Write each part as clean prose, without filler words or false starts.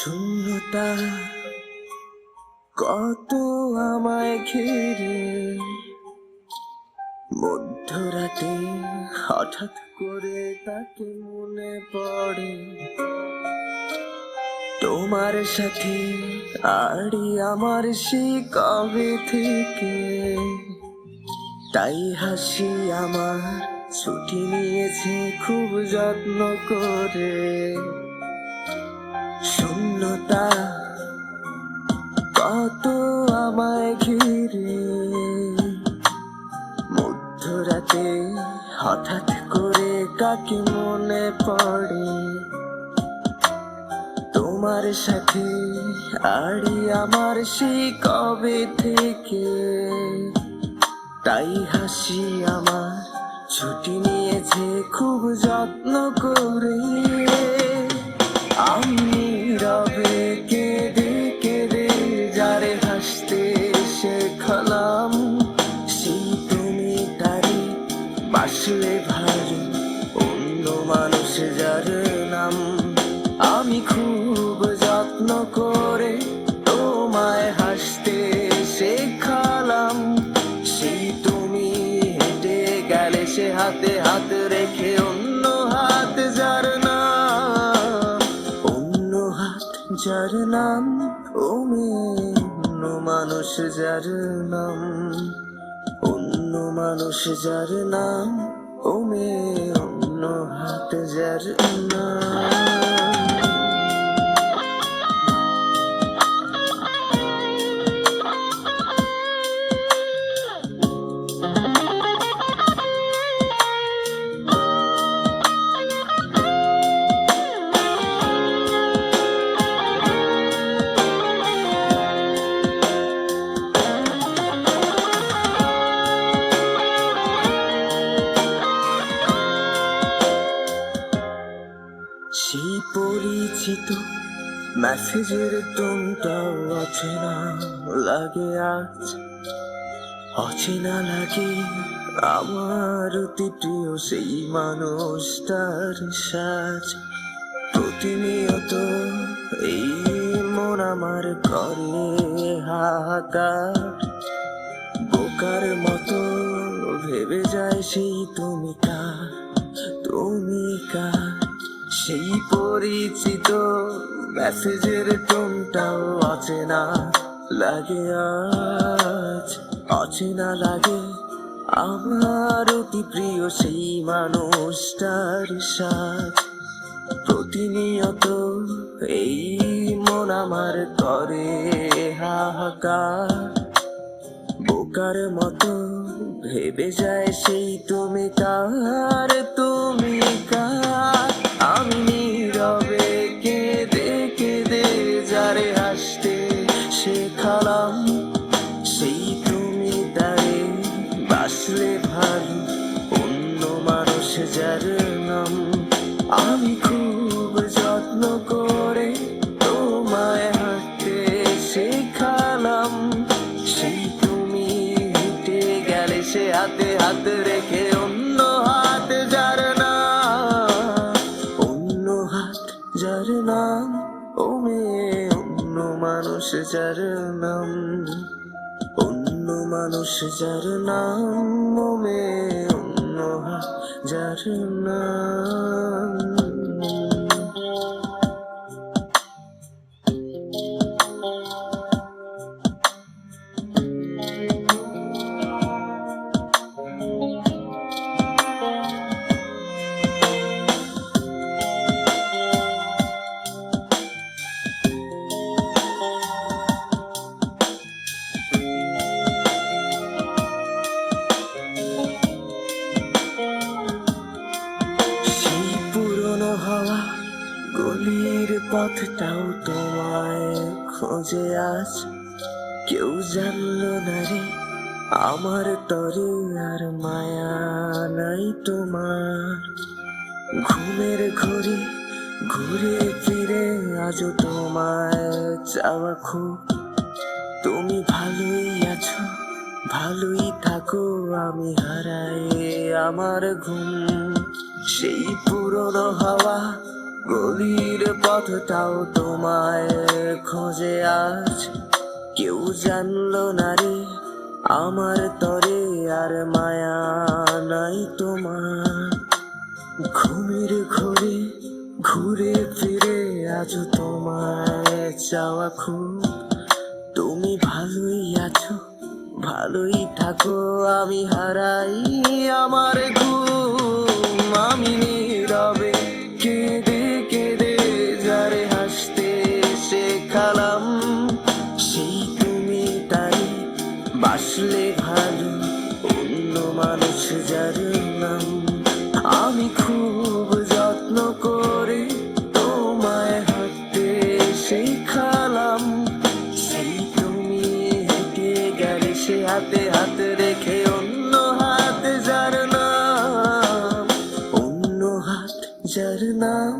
শূন্যতা কত আমায় ঘিরে, মধ্যরাতে হঠাৎ করে তাকে মনে পড়ে। তোমার সাথে আড়ি আমার সে কবে থেকে, তাই হাসি আমার ছুটি নিয়েছে খুব যত্ন করে। শূন্যতা কত আমায় ঘিরে, মধ্যরাতে হঠাৎ করে কাকে মনে পড়ে। তোমার সাথে আড়ি আমার সেই কবে থেকে, তাই হাসি আমার ছুটি নিয়েছে খুব যত্ন করে। আমি রবে কেঁদে কেঁদে যারে হাসতে শেখালাম, সেই তুমি তারে বাসলে ভালো অন্য মানুষ যার নাম। আমি খুব যত্ন করে তোমায় হাসতে শেখালাম, সেই তুমি হেঁটে গেলে সে হাতে হাত রেখে অন্য হাত যার নাম, অন্য হাত যার নাম ওমে অন্য মানুষ যার নাম, অন্য মানুষ যার নাম ওমে অন্য হাত যার নাম। সেই পরিচিত মেসেজের টোনটাও অচেনা লাগে আজ, অচেনা লাগে আমার অতি প্রিয় সেই মানুষটার সাজ। প্রতিনিয়ত এই মন আমার করে হাহাকার, বোকার মতো ভেবে যায় সেই তুমি কার, তুমি কার। সেই পরিচিত মেসেজের টোনটাও অচেনা লাগে আজ, অচেনা লাগে আমার অতি প্রিয় সেই মানুষটার সাজ। প্রতিনিয়ত এই মন আমার করে হাহাকার, বোকার মতো ভেবে যায় সেই তুমি কার, তুমি কার। আমি নীরবে কেঁদে কেঁদে যারে হাসতে শেখালাম, সেই তুমি তারে বাসলে ভালো অন্য মানুষ যার নাম। আমি খুব যত্ন করে তোমায় হাঁটতে শেখালাম, সেই তুমি হেঁটে গেলে সে হাতে হাত রেখে অন্য হাত যার নাম, অন্য হাত যার নাম ওমে অন্য মানুষ যার নাম, অন্য মানুষ যার নাম ওমে অন্য হাত যার নাম। হওয়া গলির পথটাও তোমায় খোঁজে আজ, কেউ জানলো না রে আমার তরে আর মায়া নাই তোমার। ঘুমের ঘড়ি ঘুরে ফিরে আজও তোমায় চাওয়া খুব, তুমি ভালোই আছো ভালোই থাকো, আমি হারাই আমার ঘুম। সেই পুরনো হাওয়া গলির পথটাও তোমায় খোঁজে আজ, কেউ জানলো না রে আমার তরে আর মায়া নাই তোমার। ঘুমের ঘরে ঘুরে ফিরে আজ তোমায় চাওয়া খুব, তুমি ভালোই আছো ভালোই থাকো, আমি হারাই আমার ঘুম। আমি নীরবে কেঁদে কেঁদে যারে হাসতে শেখালাম, সেই তুমি তাই বাসলে ভালো অন্য মানুষ যার নাম। আমি খুব যত্ন করে তোমায় হাঁটতে শেখালাম, সেই তুমি হেঁটে গেলে সে হাতে হাত রেখে অন্য হাত যার নাম, অন্য হাত যার নাম,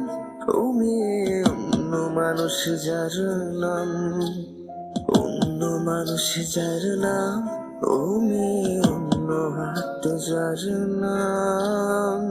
ও মেয়ে অন্য মানুষ যার নাম, অন্য মানুষ যার নাম, ও মেয়ে অন্য হাত যার নাম।